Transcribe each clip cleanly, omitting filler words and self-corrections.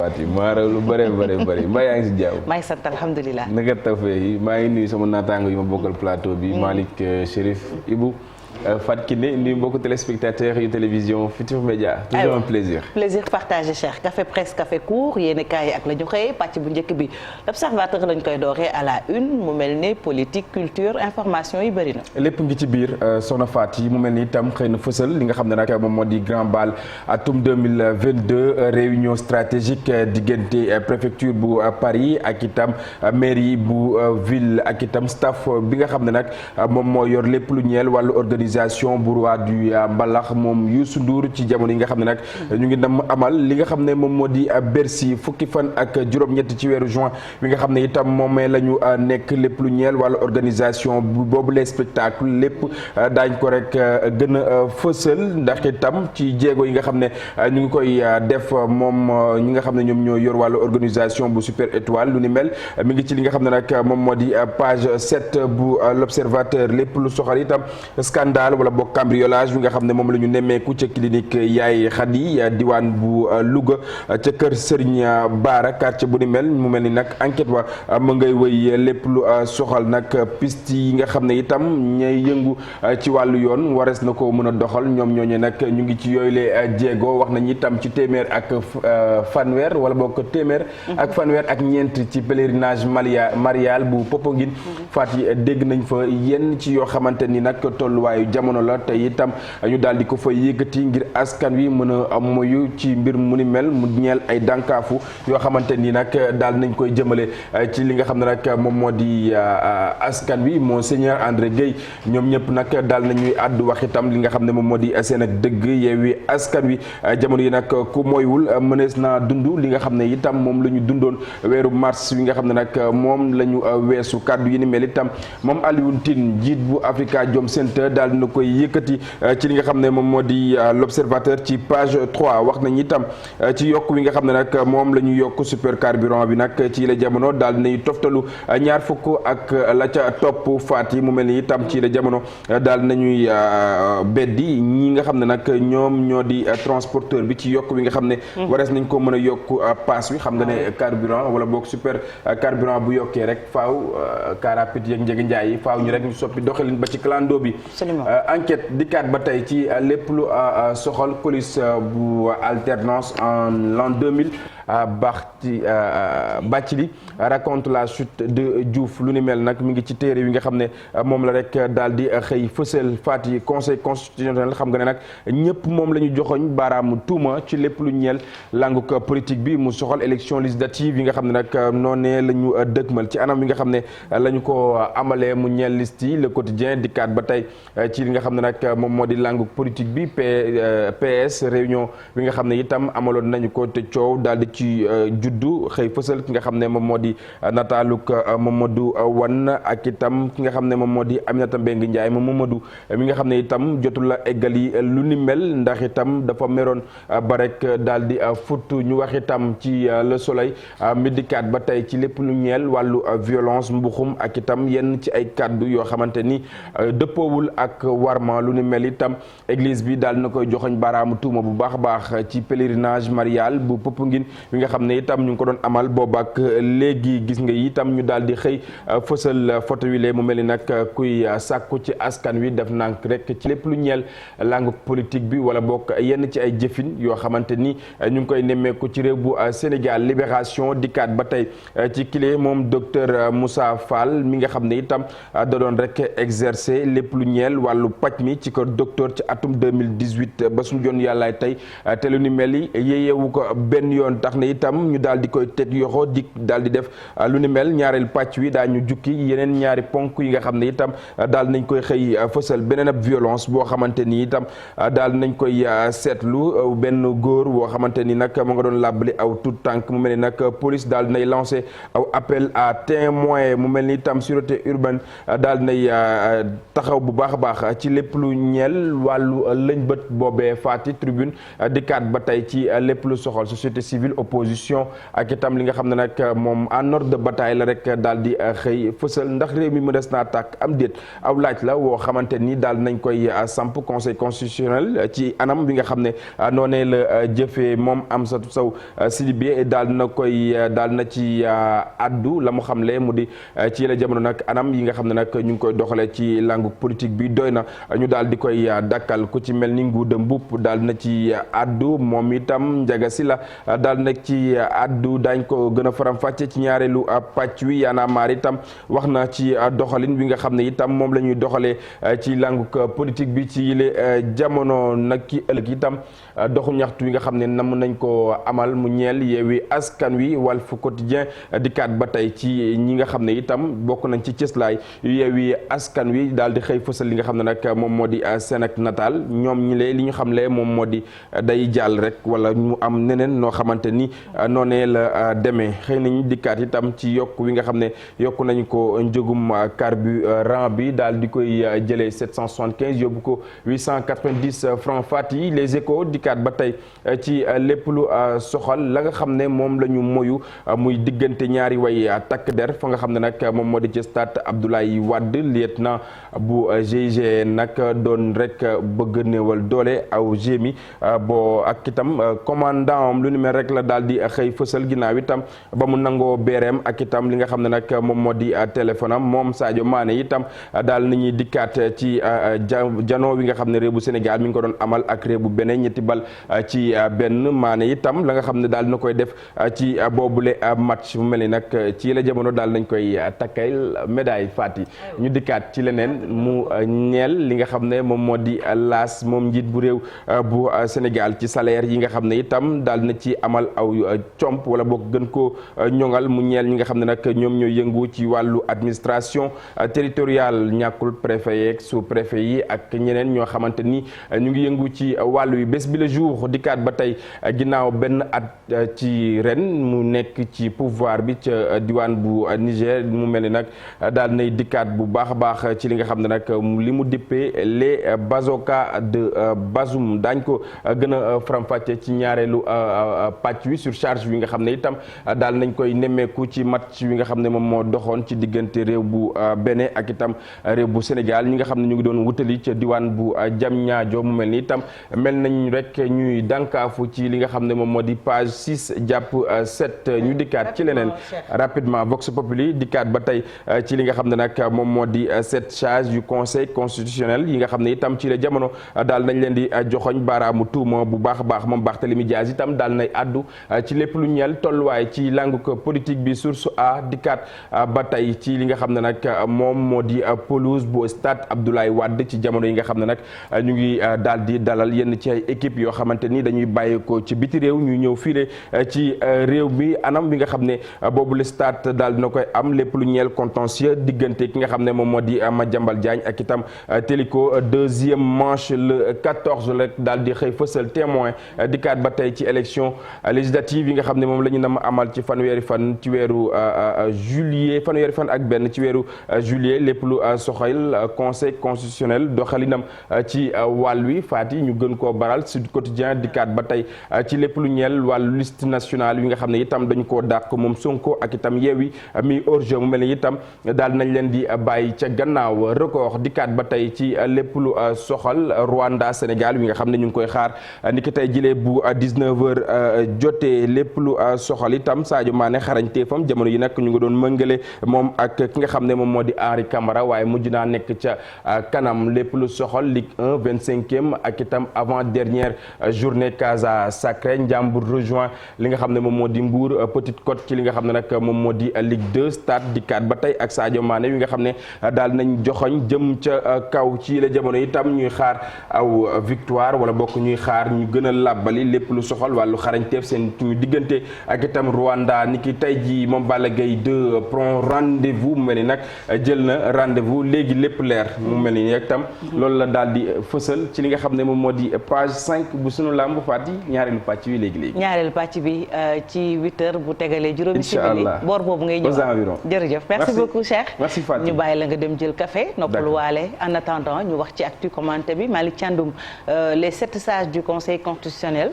Fatou maa raw lu bëri mbaa yaa ngi si jaww. maa ngi sant alhamdulilah. naka tawfeex yi maa ngi nuyu sama naataango yi ma bokkal plateau bi. Malick Chérif Ibou. Fatou Kiné nuyu mbokku téléspectateurs yu télévision Futurs Médias. toujours un plaisir. plaisir partagé cher café presse café court yéen kaay ak la ñu xëyee pàcc bu njëkk bi l'observateur lañ koy dooree à la une mu mel ni politique culture information yi bëri na. lépp ngi ci biir soxna Fatou yi mu mel ni itam xëy na fësal li nga xam ne nag moom moo di grand bal atum 2022 réunion stratégique diggante préfecture bu Paris ak itam mairie bu ville ak itam staff bi nga xam ne nag moom moo yor lépp lu ñeel wàllu organisation bu roi du mbalax moom Youssou Ndour ci jamono yi nga xam ne nag ñu ngi dem amal li nga xam ne moom moo di Bercy fukki fan ak juróom-ñett ci weeru juin wi nga xam ne itam moomee la ñu nekk lépp lu ñeel wàllu organisation boobu les spectacle lépp daañ ko rek gën a fësal ndax itam ci jéego yi nga xam ne ñu ngi koy def moom ñi nga xam ne ñoom ñoo yor wàllu organisation bu Super Étoile lu ni mel mi ngi ci li nga xam ne nag moom moo di page 7 bu l'observateur lépp lu soxal itam scandale wala boog cambriolage bi nga xam ne moom la ñu nemmeeku ca clinique Yaay Khady diwaan bu Louga ca kër Serigne Bara quartier bu ni mel mu mel ni nag enquête wa ma ngay wëy lépp lu soxal nag piste yi nga xam ne itam ñay yëngu ci wàllu yoon warees na ko mën a doxal ñoom ñooñu nag ñu ngi ci yooyu le jéego wax nañu itam ci téeméer ak fanweer wala boog téeméer ak fanweer ak ñeent ci pèlerinage marial bu Popenguine faat yi dégg nañ fa yenn ci yoo xamante ni nag tolluwaayu jamono la te itam ñu daal di ko fa yëkkati ngir askan wi mën a moyu ci mbir mu ni mel mu ñeel ay dànkaafu yoo xamante ni nag daal nañ koy jëmale ci li nga xam ne nag moom moo di askan wi Monseigneur André Guèye ñoom ñëpp nag daal nañuy àddu wax itam li nga xam ne moom moo di seen ak dëgg Yewwi Askan Wi jamono yi nag ku moywul mënees naa dund li nga xam ne itam moom la ñu dundoon weeru mars wi nga xam ne nag moom la ñu weesu kàddu yi ni mel itam moom Alioune Tine jiit bu Afrikajom Center daal na koy yëkkati ci li nga xam ne moom moo di l'observateur ci page 3 wax nañ itam ci yokk wi nga xam ne nag moom la ñu yokk super carburant bi nag ci la jamono daal nañu toftalu ñaar fukk ak la ca topp faat yi mu mel ni itam ci la jamono daal nañuy beddi ñi nga xam ne nag ñoom ñoo di transporteur bi ci yokk wi nga xam ne warees nañ ko mën a yokk paas wi xam nga ne carburant wala boog super carburant bu yokkee rek faaw car rapide yeeg njëgi njaay yi faaw ñu rek ñu soppi doxalin ba ci clando bi enquête dikkaat ba tey ci lépp lu soxal police bu alternance en l'an 2000 Bathily raconte la chute de Diouf lu ni mel nag mi ngi ci téere wi nga xam ne moom la rek daal di xëy fësal faat yi conseil constitutionnel xam nga ne nag ñëpp moom la ñu joxoñ baaraamu tuuma ci lépp lu ñeel languk politique bi mu soxal élection législative yi nga xam ne nag noonee la ñu dëgmal ci anam wi nga xam ne la ñu ko amalee mu ñeel liste yi le quotidien dikkaat ba tey ci li nga xam ne nag moom moo di languk politique bi PS réunion bi nga xam ne itam amaloon nañu ko te coow daal di ci juddu xëy fësal ki nga xam ne moom moo di nataaluk Mamadou Wane ak itam ki nga xam ne moom moo di Aminata Mbengue Ndiaye moom Mamadou mi nga xam ne itam jotul la eggali lu ni mel ndax itam dafa meroon ba rek daal di fut ñu wax itam ci Le Soleil mi dikkaat ba tey ci lépp lu ñeel wàllu violence mbuxum ak itam yenn ci ay kàddu yoo xamante ni dëppoowul ak warma lu ni mel itam église bi daal na koy joxoñ baaraamu tuuma bu baax a baax ci pèlerinage marial bu Popenguine wi nga xam ne itam ñu ngi ko doon amal boobu ak léegi gis nga itam ñu daal di xëy fësal photo wi lee mu mel ni nag kuy sàkku ci askan wi def nànk rek ci lépp lu ñeel langue politique bi wala bokk yenn ci ay jëfin yoo xamante ni ñu ngi koy nemmeeku ci réew bu Sénégal Libération dikkaat ba tey ci kile moom docteur Moussa Fall mi nga xam ne itam da doon rek exercer lépp lu ñeel wàllu paj mi ci kër docteur ci atum 2018 ba suñu joon yàllaay tey te lu ni mel yi yeyewu ko benn yoon tax na itam ñu daal di koy teg yoxo di daal di def lu ni mel ñaareel pàcc wi daañu jukki yeneen ñaari ponk yi nga xam ne itam daal nañ koy xëy fësal beneen ab violence boo xamante ni itam daal nañ koy seetlu benn góor boo xamante ni nag mu nga doon làbbali aw tout tànk mu mel ni nag police daal nay lancé aw appel à témoin mu mel ni itam sûreté urbaine daal nay taxaw bu baax a baax ci lépp lu ñeel wàllu lëñbët boobee faati tribune dikkaat ba tey ci lépp lu soxal société civile opposition ak itam li nga xam ne nag moom en ordre de bataille la rek daal di xëy fësal ndax réew mi mënees naa tàkk am déet aw laaj la woo xamante ni daal nañ koy samp conseil constitutionnel ci anam bi nga xam ne noonee la jëfee moom Amsatou Sow Sidibé daal na ci addu la mu xamle mu di ci la jamono nag anam yi nga xam ne nag ñu ngi koy doxalee ci langue politique bi doy na ñu daal di koy dakkal ku ci mel ni Ngouda Mboup daal na ci addu moom itam Ndiaga Sylla daal na ci addu dañ ko gën a faram-fàcce ci ñaareelu pàcc wi Y'en a marre itam wax na ci doxalin bi nga xam ne itam moom la ñuy doxalee ci langue politique bi ci yile jamono nag ki ëllëg itam doxu ñaxtu wi nga xam ne nam nañ ko amal mu ñeel Yewwi Askan Wi Walf Quotidien dikkaat ba tey ci ñi nga xam ne itam bokk nañ ci cëslaay Yewwi Askan Wi daal di xëy fësal li nga xam ne nag moom moo di seen ak nataal ñoom ñi lee li ñu xam le moom moo di day jàll rek wala mu am neneen noo xamante ni noonee la demee xëy nañu dikkaat itam ci yokk wi nga xam ne yokk nañu ko njëgum carburant bi daal di koy jëlee 775 yóbbu ko 890 francs fat yi Les Échos dikkaat ba tey ci lépp lu soxal la nga xam ne moom la ñu moyu muy diggante ñaari way takk der fa nga xam ne nag moom moo di ci stade Abdoulaye Wade lieutenant bu GIGN nag doon rek bëgg néewal doole aw gémi boo ak itam commandant am lu ni mel rek la daal di xëy fësal ginnaaw itam ba mu nangoo beereem ak itam li nga xam ne nag moom moo di téléphone am moom Sadio Mané itam daal nañuy dikkaat ci janoo wi nga xam ne réew bu Sénégal mi ngi ko doon amal ak réew bu Bénin ñetti bal ci benn Mané itam la nga xam ne daal na koy def ci boobule match mu mel ni nag ci la jamono daal nañ koy takkay médaille Fati ñu dikkaat ci leneen mu ñeel li nga xam ne moom moo di laas moom njiit bu réew bu Sénégal ci salaire yi nga xam ne itam daal na ci amal aw comp wala boog gën koo ñoŋal mu ñeel ñi nga xam ne nag ñoom ñoo yëngu ci wàllu administration territoriale ñàkkul préfet yeeg sous préfet yi ak ñeneen ñoo xamante ni ñu ngi yëngu ci wàllu yi bés bi le jour dikkaat ba tey ginnaaw benn at ci ren mu nekk ci pouvoir bi ca diwaan bu Niger mu mel ni nag daal nay dikkaat bu baax a baax ci li nga xam ne nag li mu dippee les bazooka de Bazoum daañ ko gën a faram-fàcce ci ñaareelu pàcc wi surcharge wi nga xam ne itam daal nañ koy nemmeeku ci match wi nga xam ne moom moo doxoon ci diggante réew bu Bénin ak itam réew bu Sénégal ñi nga xam ne ñu ngi doon wutali ca diwaan bu Diamniadio mu mel ni itam mel nañ rek ñuy dànkaafu ci li nga xam ne moom moo di page 6 jàpp 7 ñu dikkaat ci leneen rapidement Vox Populi dikkaat ba tey ci li nga xam ne nag moom moo di 7 charges yu conseil constitutionnel yi nga xam ne itam ci la jamono daal nañ leen di joxoñ baaraamu tuuma bu baax a baax moom Barthélémy Dias itam daal nay addu ci lépp lu ñeel tolluwaay ci langue politique bi source a dikkaat ba tey ci li nga xam ne nag moom moo di pelouse bu stade Abdoulaye Wade ci jamono yi nga xam ne nag ñu ngi daal di dalal yenn ci ay équipe yoo xamante ni dañuy bàyyi ko ci biti réew ñu ñëw file ci réew mi anam bi nga xam ne boobu le stade daal dina koy am lépp lu ñeel contentieux diggante ki nga xam ne moom moo di Madiambal Diagne ak itam Téliko deuxième manche le 14 rek daal di xëy fësal témoin dikkaat ba tey ci élection législative yi nga xam ne moom la ñu nam amal ci fanweeri fan ci weeru juillet fanweeri fan ak benn ci weeru juillet lépp lu soxal conseil constitutionnel doxalinam ci wàll wi faati ñu gën koo baral Sud Quotidien dikkaat ba tey ci lépp lu ñeel wàllu liste nationale yi nga xam ne itam dañu koo dàq moom Sonko ak itam Yewwi mi hors-jeu mu mel ni itam daal nañ leen di bàyyi ca gannaaw record dikkaat ba tey ci lépp lu soxal Rwanda Sénégal wi nga xam ne ñu ngi koy xaar ni ki tey jilee bu 19h jotee lépp lu soxal itam Sadio Mané xarañteefam jamono yi nag ñu ngi doon mëngale moom ak ki nga xam ne moom moo di Henri Camara waaye mujj naa nekk ca kanam lépp lu soxal Ligue 1 25e ak itam avant dernière journée Casa Sacré Ndiambour rejoint li nga xam ne moom moo di Mbour Petite Côte ci li nga xam ne nag moom moo di Ligue 2 stade dikkaat ba tey ak Sadio Mané wi nga xam ne daal nañ joxoñ jëm ca kaw ci la jamono itam ñuy xaar aw victoire wala bokk ñuy xaar ñu gën a làbbali lépp lu soxal wàllu xarañteef seen ñu diggante ak itam Rwanda ni ki tey ji moom Balla Gaye 2 prend rendez-vous mu mel ni nag jël na rendez-vous léegi lépp leer mu mel ni itam loolu la daal di fësal ci li nga xam ne moom moo di page 5 bu sunu làmb faat yi ñaareelu pàcc bi léegi-léegi ñaareelu pàcc bi ci 8h bu tegalee juróomi simili boor boobu ngay ñëw jërëjëf merci beaucoup Cheikh merci Fatou ñu bàyyi la nga dem jël café noppalu waale en attendant ñu wax ci actu commenté bi Malick Thiandoum les 7 sages du conseil constitutionnel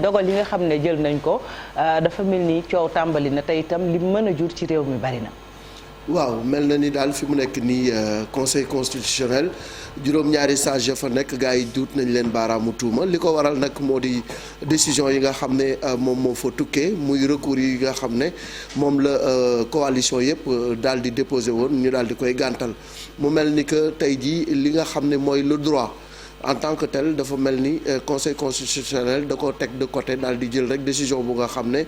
dogal yi nga xam ne jël nañ ko dafa mel ni coow tàmbali na tey itam li mën a jur ci réew mi bari na. waaw mel na ni daal fi mu nekk nii conseil constitutionnel juróom-ñaari sage fa nekk gars yi duut nañ leen baaraamu tuuma li ko waral nag moo di décision yi nga xam ne moom moo fa tukkee muy recours yi nga xam ne moom la coalition yëpp daal di déposé woon ñu daal di koy gàntal mu mel ni que tey jii li nga xam ne mooy le droit en tant que tel dafa mel ni conseil constitutionnel da ko teg de côté daal di jël rek décision bu nga xam ne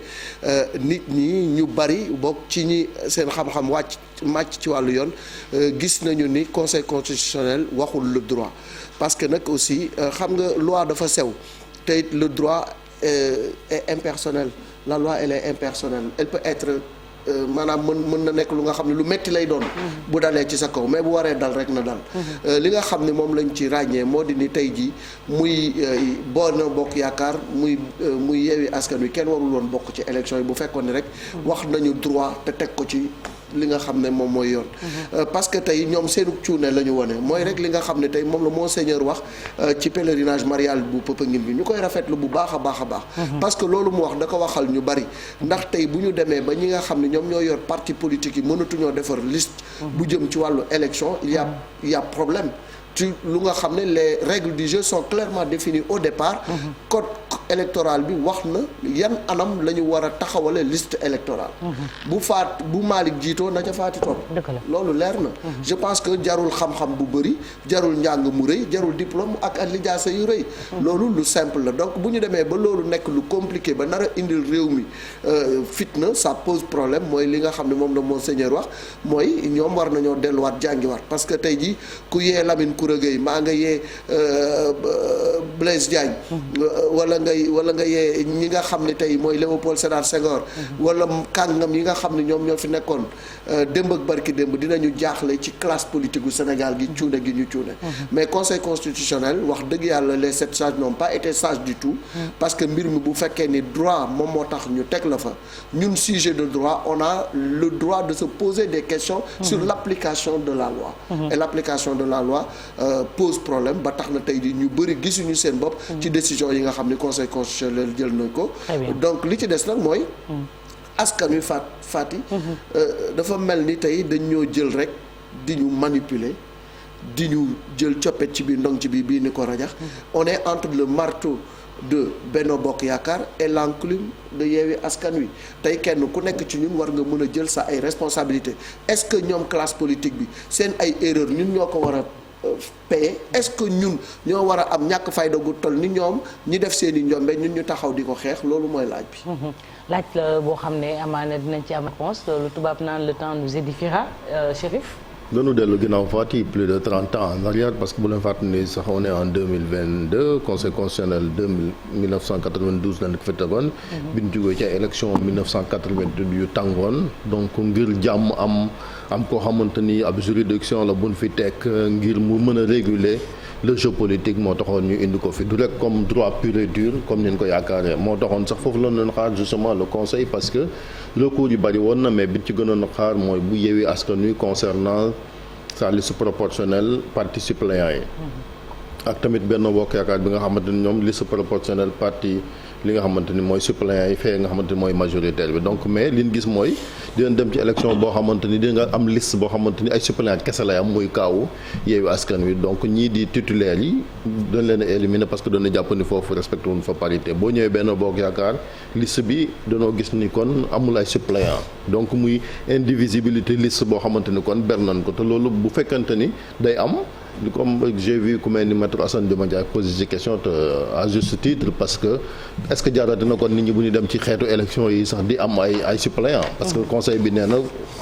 nit ñi ñu bari bokk ci ñi seen xam-xam màcc ci wàllu yoon gis nañu ni conseil constitutionnel waxul le droit parce que nag aussi xam nga loi dafa sew te it le droit est impersonnel la loi elle est impersonnelle elle peut être maanaam mën na nekk lu nga xam ne lu metti lay doon bu dalee ci sa kaw mais bu waree dal rek na dal li nga xam ne moom lañ ci ràññee moo di ni tey jii muy Benno Bokk Yaakaar muy Yewwi Askan Wi kenn warul woon bokk ci élection yi bu fekkoon ne rek wax nañu droit te teg ko ci li nga xam ne moom mooy yoon parce que tey ñoom seenu cuune la ñu wone mooy rek li nga xam ne tey moom la monseigneur wax ci pèlerinage marial bu Popenguine bi ñu koy rafetlu bu baax a baax a baax parce que loolu mu wax da ko waxal ñu bari ndax tey bu ñu demee ba ñi nga xam ne ñoom ñoo yor parti politique yi mënatuñoo defar liste bu jëm ci wàllu élection il y a problème ci lu nga xam ne les règles du jeu sont clairement définies au départ code électoral bi wax na yan anam la ñu war a taxawale liste électorale bu Malick jiitoo na ca faati topp loolu leer na je pense que jarul xam-xam bu bëri jarul njàng mu rëy jarul diplôme ak lijaasa yu rëy loolu lu simple la donc bu ñu demee ba loolu nekk lu compliqué ba nar a indil réew mi fitna ça pose problème mooy li nga xam ne moom la monseigneur wax mooy ñoom war nañoo delluwaat jàngiwaat parce que tey ji ku yee Lamine Koura Gueye maa nga yee Blaise Diagne wala nga yee ñi nga xam ne tey mooy Léopold Sédar Senghor wala kàngam yi nga xam ne ñoom ñoo fi nekkoon démb ak barki démb dinañu jaaxle ci classe politique gu Sénégal gi cuune gi ñu cuune mais conseil constitutionnel wax dëgg yàlla les 7 sages n'ont pas été sages du tout parce que mbir mi bu fekkee ni droit moom moo tax ñu teg la fa ñun sujet de droit on a le droit de se poser des questions sur l'application de la loi et l'application de la loi pose problème ba tax na tey di ñu bëri gisuñu seen bopp ci décision yi nga xam ni conseil constitutionnel jël nañ ko donc li ci des nag mooy askan wi faati dafa mel ni tey dañ ñoo jël rek di ñu manipuler di ñu jël coppet ci biir ndong ci bii ni ko rajax on est entre le marteau de Benno Bokk Yaakaar et l'enclume de Yewwi Askan Wi tey kenn ku nekk ci ñun war nga mën a jël sa ay responsabilités est-ce que ñoom classe politique bi seen ay erreurs ñun ñoo ko war a paye est-ce que ñun ñoo war a am ñàkk fayda gu toll ni ñoom ñi def seen i njombe ñun ñu taxaw di ko xeex loolu mooy laaj bi. laaj la boo xam ne amaana dinañ ci am réponse lu tubaab naan le temps nous édifiera Chérif. dañu dellu ginnaaw Fatick plus de 30 ans en arrière parce que bu leen fàttali sax on est en 2022 conseil constitutionnel 1992 lañ ko fi tegoon. bi ñu jógee ci ay élection 1988 yu tàngoon donc ngir jàmm am koo xamante ni ab juridiction la buñ fi teg ngir mu mën a réguler le jeu politique moo taxoon ñu indi ko fi du rek comme droit pur et dur comme ni ñu ko yaakaaree moo taxoon sax foofu la doon xaar justement le conseil parce que recours yu bari woon na mais bi ci gënoon a xaar mooy bu Yewwi Askan Wi concernant sa liste proportionnelle parti suppléant yi. ak tamit Benno Bokk Yaakaar bi nga xamante ni ñoom liste proportionnelle parti li nga xamante ni mooy suppléant yi fee nga xamante ni mooy majoritaire bi donc mais li ñu gis mooy dinañ dem ci élection boo xamante ni di nga am liste boo xamante ni ay suppléant kese lay am muy kaawu Yewwi Askan Wi donc ñii di titulaires yi dañ leen a éliminer parce que dañu jàpp ni foofu respecté wuñ fa parité boo ñëwee Benno Bokk Yaakaar liste bi dañoo gis ni kon amul ay suppléant donc muy indivisibilité liste boo xamante ni kon ber nañ ko te loolu bu fekkante ni day am. Comme j'ai vu ku mel ni maître Assane Dioma Ndiaye poser ci question te à juste titre parce que est-ce que jaarati na kon nit ñi bu ñu dem ci xeetu élection yi sax di am ay suppléants parce que conseil bi nee na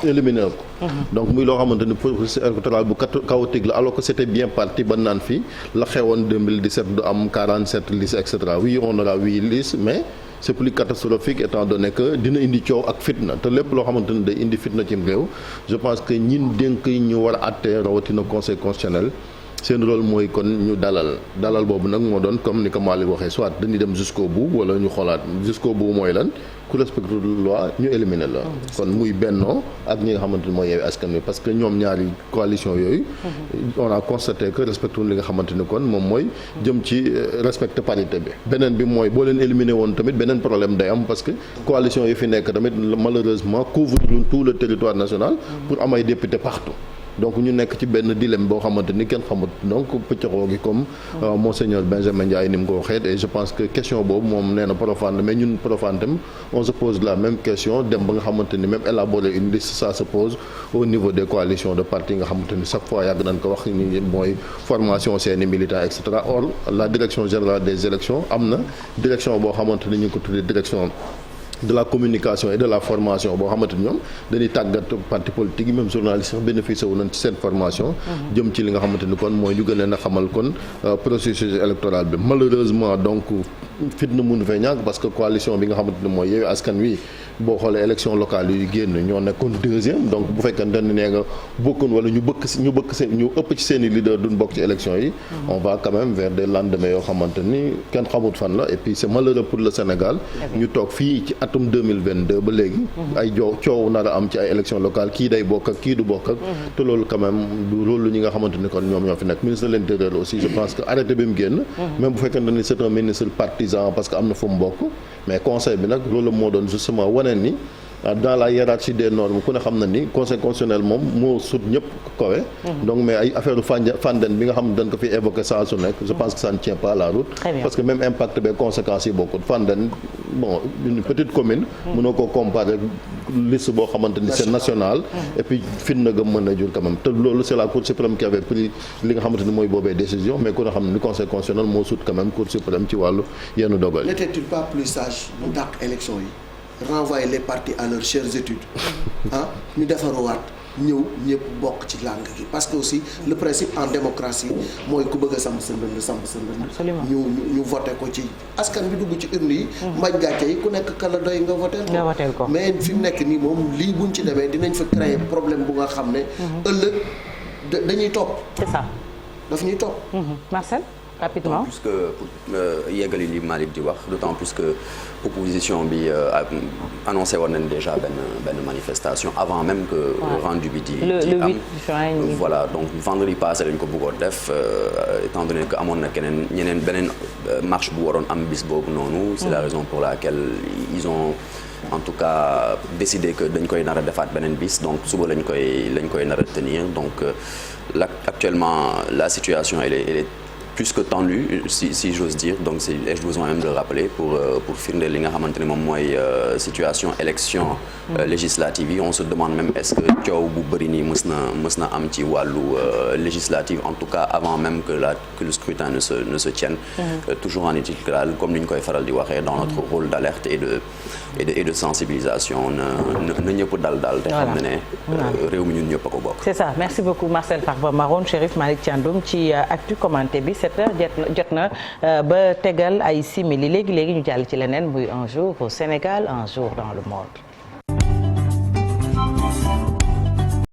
éliminer ko donc muy loo xamante ni processus électoral bu chaotique la alors que c'était bien parti ba naan fi la xewoon 2017 du am 47 listes et cetera oui on aura 8 listes mais c'est plus catastrophique étant donné que dina indi coow ak fitna te lépp loo xamante ni day indi fitna ci réew je pense que ñin dénk ñu war a àtte rawatina conseil constitutionnel seen rôle mooy kon ñu dalal boobu nag moo doon comme ni ko Malick waxee soit dañuy dem jusqu'au bout wala ñu xoolaat jusqu'au bout mooy lan ku respecte loi ñu éliminer la kon muy bennoo ak ñi nga xamante ni mooy Yewwi Askan Wi parce que ñoom ñaari coalition yooyu on a constaté que respecté li nga xamante ni kon moom mooy jëm ci respecter parité bi beneen bi mooy boo leen éliminer woon tamit beneen problème day am parce que coalition yi fi nekk tamit malheureusement couvre tout le territoire national pour am ay député partout donc ñu nekk ci benn dilemme boo xamante ni kenn xamut donc pëccaxoo gi comme monseigneur Benjamin Ndiaye ni mu ko waxee et je pense que question boobu moom nee na profane mais ñun profane tam on se pose la même question dem ba nga xamante ni même élaborer une liste ça se pose au niveau des coalitions de partis nga xamante ni chaque fois yàgg nañ ko wax ni mooy formation seeni militants et cetera or la direction générale des élections am na direction boo xamante ni ñu ko tuddee direction de la communication et de la formation boo xamante ni ñoom dañuy tàggat parti politique yi même journaliste sax bénéficié wu nañ ci seen formation jëm ci li nga xamante ni kon mooy ñu gën leen a xamal kon processus électoral bi malheureusement donc fitna mënu fee ñàkk parce que coalition bi nga xamante ni mooy Yewwi Askan Wi boo xoolee élection locale yu génn ñoo nekkoon deuxième donc bu fekkente ne nee nga bokkoon wala ñu ëpp ci seen i leader duñ bokk ci élection yi on va quand même vers des lendemains yoo xamante ni kenn xamut fan la et puis c'est malheureux pour le Sénégal ñu toog fii ci atum 2022 ba léegi ay coow nar a am ci ay élection locale kii day bokk ak kii du bokk ak te loolu quand même du rôle ñi nga xamante ni kon ñoom ñoo fi nekk ministre de l'intérieur aussi je pense que arrêté bi mu génn même bu fekkente ni c'est un ministre partisan parce que am na fu mu bokk mais conseil bi nag loolu moo doon justement wane ni dans la hiérarchie des normes ku ne xam na ni conseil constitutionnel moom moo sut ñëpp kawe donc mais ay affaire fanden bi nga xam ne dañ ko fi évoqué saa su nekk je pense que ça ne tient pas la route parce que même impact be conséquences yi bokkut fanden bon une petite commune mënoo ko comparer liste boo xamante ni c'est national et puis fin na gëm mën na jur quand même te loolu c'est la cour suprême qui avait pris li nga xamante ni mooy boobee décision mais ku ne xam ne ni conseil constitutionnel moo sut quand même cour suprême ci wàllu yenn dogal yi. N'était-il pas plus sage mu dàq élection yi renvoyer les partis à leurs chères études ñu defaruwaat ñëw ñëpp bokk ci langue gi parce que aussi le principe en démocratie mooy ku bëgg a samp sa ndënd ñu voté ko ci askan bi dugg ci urne yi mbañ gàcce yi ku nekk kala doy nga voté ko mais fi mu nekk nii moom lii buñ ci demee dinañ fa créer problème bu nga xam ne ëllëg dañuy topp c'est ça daf ñuy topp Marcel rapidement plus que yeggali li Malick di wax d'autant plus que opposition bi annoncé woon nañ déjà benn manifestation avant même que rendu bi di am voilà donc vendredi passé lañ ko bëggoon def étant donné que amoon na beneen marche bu waroon am bis boobu noonu c'est la raison pour laquelle ils ont en tout cas décidé que dañ koy nar a defaat beneen bis donc suba lañ koy nar a tenir donc là actuellement la situation elle est plus que tendu si j'ose dire donc ai-je besoin même de le rappeler pour firndeel li nga xamante ne moom mooy situation élection législative yi on se demande même est-ce que coow bu bëri nii mës na am ci wàllu législative en tout cas avant même que le scrutin ne se tienne toujours en est-il que daal comme ni ñu koy faral di waxee dans notre rôle d'alerte et de sensibilisation na ñëpp dal te xam ne réew mi ñun ñëpp a ko bokk. c'est ça merci beaucoup Marcel Farba Maroon Chérif Malick Thiandoum ci actu commenté bi 7h jot na ba tegal ay simili léegi ñu jàll ci leneen muy un jour au Sénégal un jour dans le monde.